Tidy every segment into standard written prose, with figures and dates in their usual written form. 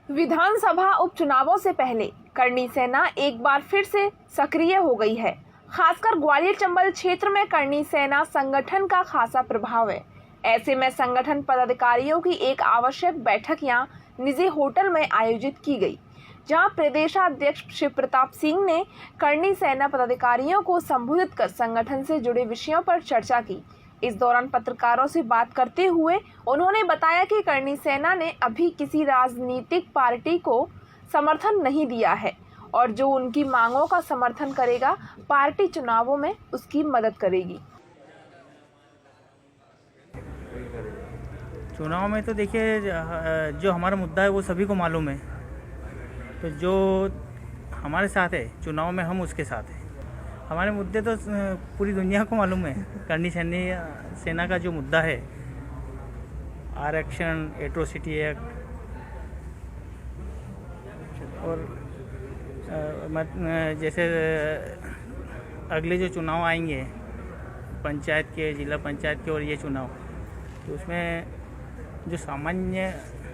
विधानसभा उपचुनावों से पहले करनी सेना एक बार फिर से सक्रिय हो गई है। खासकर ग्वालियर चंबल क्षेत्र में करनी सेना संगठन का खासा प्रभाव है। ऐसे में संगठन पदाधिकारियों की एक आवश्यक बैठक यहां निजी होटल में आयोजित की गई, जहां प्रदेशाध्यक्ष शिव प्रताप सिंह ने करनी सेना पदाधिकारियों को संबोधित कर संगठन से जुड़े विषयों पर चर्चा की। इस दौरान पत्रकारों से बात करते हुए उन्होंने बताया कि करनी सेना ने अभी किसी राजनीतिक पार्टी को समर्थन नहीं दिया है और जो उनकी मांगों का समर्थन करेगा, पार्टी चुनावों में उसकी मदद करेगी। चुनाव में तो देखिए, जो हमारा मुद्दा है वो सभी को मालूम है। तो जो हमारे साथ है चुनाव में, हम उसके साथ हैं। हमारे मुद्दे तो पूरी दुनिया को मालूम है। करनी सेना का जो मुद्दा है, आरक्षण, एट्रोसिटी एक्ट और जैसे अगले जो चुनाव आएंगे पंचायत के, जिला पंचायत के और ये चुनाव, तो उसमें जो सामान्य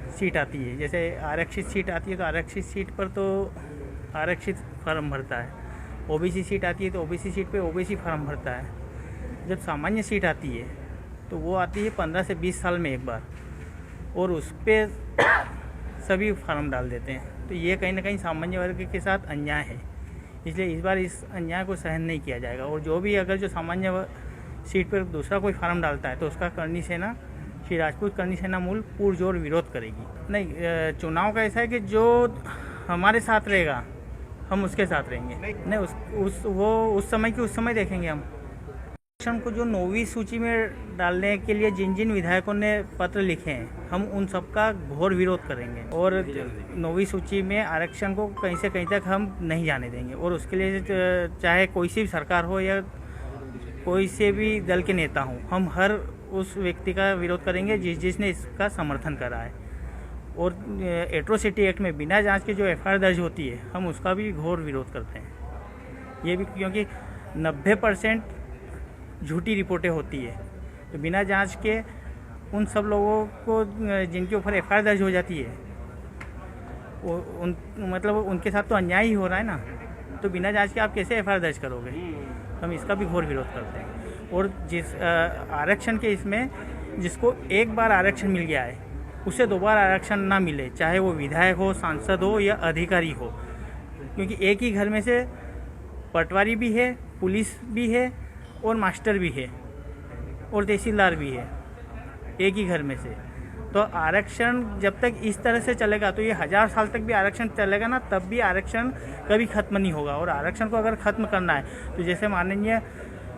सीट आती है, जैसे आरक्षित सीट आती है तो आरक्षित सीट पर तो आरक्षित फॉर्म भरता है, ओबीसी सीट आती है तो ओबीसी सीट पे ओबीसी फॉर्म भरता है। जब सामान्य सीट आती है तो वो आती है 15 से 20 साल में एक बार, और उस पर सभी फॉर्म डाल देते हैं। तो ये कहीं ना कहीं सामान्य वर्ग के साथ अन्याय है, इसलिए इस बार इस अन्याय को सहन नहीं किया जाएगा। और जो भी अगर जो सामान्य सीट पर दूसरा कोई फॉर्म डालता है तो उसका करनी सेना, श्री राजपूत करनी सेना मूल पुरजोर विरोध करेगी। नहीं, चुनाव का ऐसा है कि जो हमारे साथ रहेगा हम उसके साथ रहेंगे। नहीं, उस समय की उस समय देखेंगे। हम को जो 9वीं सूची में डालने के लिए जिन जिन विधायकों ने पत्र लिखे हैं, हम उन सब का घोर विरोध करेंगे और 9वीं सूची में आरक्षण को कहीं से कहीं तक हम नहीं जाने देंगे। और उसके लिए चाहे कोई सी भी सरकार हो या कोई से भी दल के नेता हों, हम हर उस व्यक्ति का विरोध करेंगे जिसने इसका समर्थन करा है। और एट्रोसिटी एक्ट में बिना जांच के जो एफआईआर दर्ज होती है, हम उसका भी घोर विरोध करते हैं। ये भी क्योंकि 90% झूठी रिपोर्टें होती है, तो बिना जांच के उन सब लोगों को जिनके ऊपर एफआईआर दर्ज हो जाती है, मतलब उनके साथ तो अन्याय ही हो रहा है ना। तो बिना जांच के आप कैसे एफआईआर दर्ज करोगे? हम इसका भी घोर विरोध करते हैं। और जिस आरक्षण के इसमें जिसको एक बार आरक्षण मिल गया है, उसे दोबारा आरक्षण ना मिले, चाहे वो विधायक हो, सांसद हो या अधिकारी हो। क्योंकि एक ही घर में से पटवारी भी है, पुलिस भी है और मास्टर भी है और तहसीलदार भी है, एक ही घर में से। तो आरक्षण जब तक इस तरह से चलेगा, तो ये 1000 साल तक भी आरक्षण चलेगा ना, तब भी आरक्षण कभी खत्म नहीं होगा। और आरक्षण को अगर खत्म करना है तो जैसे माननीय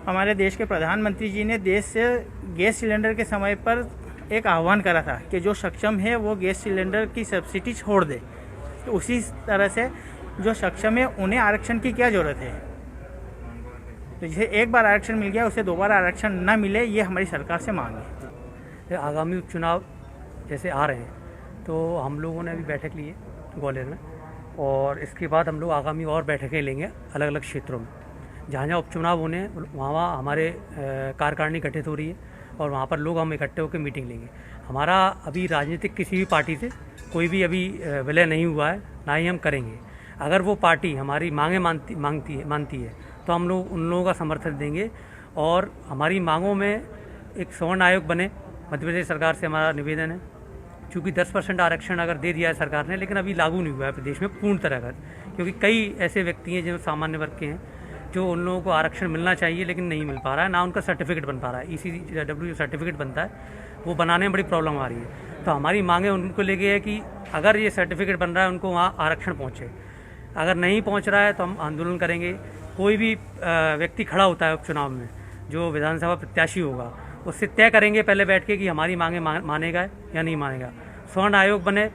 हमारे देश के प्रधानमंत्री जी ने देश से गैस सिलेंडर के समय पर एक आह्वान करा था कि जो सक्षम है वो गैस सिलेंडर की सब्सिडी छोड़ दे। तो उसी तरह से जो सक्षम है उन्हें आरक्षण की क्या ज़रूरत है? तो जिसे एक बार आरक्षण मिल गया, उसे दोबारा आरक्षण न मिले, ये हमारी सरकार से मांग है। आगामी उपचुनाव जैसे आ रहे हैं, तो हम लोगों ने अभी बैठक ली है ग्वालियर में, और इसके बाद हम लोग आगामी और बैठकें लेंगे अलग अलग क्षेत्रों में। जहाँ जहाँ उपचुनाव होने हैं वहाँ हमारे कार्यकारिणी गठित हो रही है और वहाँ पर लोग हम इकट्ठे होकर मीटिंग लेंगे। हमारा अभी राजनीतिक किसी भी पार्टी से कोई भी अभी विलय नहीं हुआ है, ना ही हम करेंगे। अगर वो पार्टी हमारी मांगे मानती है तो हम लोग उन लोगों का समर्थन देंगे। और हमारी मांगों में एक स्वर्ण आयोग बने, मध्य प्रदेश सरकार से हमारा निवेदन है। चूँकि 10% आरक्षण अगर दे दिया है सरकार ने, लेकिन अभी लागू नहीं हुआ है प्रदेश में पूर्ण तरह का, क्योंकि कई ऐसे व्यक्ति हैं जो सामान्य वर्ग के हैं, जो उन लोगों को आरक्षण मिलना चाहिए लेकिन नहीं मिल पा रहा है, ना उनका सर्टिफिकेट बन पा रहा है। ECW जो सर्टिफिकेट बनता है वो बनाने में बड़ी प्रॉब्लम आ रही है। तो हमारी मांगे उनको लेके है कि अगर ये सर्टिफिकेट बन रहा है, उनको वहाँ आरक्षण पहुँचे। अगर नहीं पहुँच रहा है तो हम आंदोलन करेंगे। कोई भी व्यक्ति खड़ा होता है उपचुनाव में, जो विधानसभा प्रत्याशी होगा, उससे तय करेंगे पहले बैठ के कि हमारी मांगे मानेगा या नहीं मानेगा। स्वर्ण आयोग बने,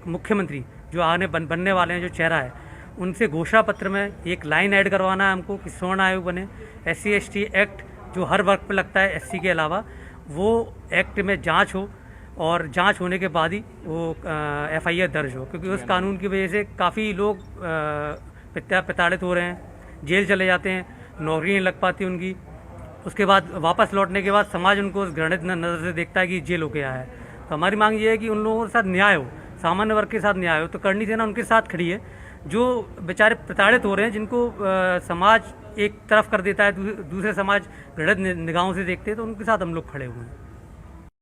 मुख्यमंत्री जो आने बनने वाले हैं, जो चेहरा है, उनसे घोषणा पत्र में एक लाइन ऐड करवाना है हमको कि स्वर्ण आयोग बने। SC ST एक्ट जो हर वर्ग पर लगता है, SC के अलावा, वो एक्ट में जांच हो और जांच होने के बाद ही वो FIR दर्ज हो। क्योंकि उस कानून की वजह से काफ़ी लोग प्रताड़ित हो रहे हैं, जेल चले जाते हैं, नौकरी नहीं लग पाती उनकी। उसके बाद वापस लौटने के बाद समाज उनको उस घृणित नज़र से देखता है कि जेल हो गया है। तो हमारी मांग ये है कि उन लोगों के साथ न्याय हो, सामान्य वर्ग के साथ न्याय हो, तो करणी सेना उनके साथ खड़ी है। जो बेचारे प्रताड़ित हो रहे हैं, जिनको समाज एक तरफ कर देता है, दूसरे समाज घृणित निगाहों से देखते हैं, तो उनके साथ हम लोग खड़े हुए हैं।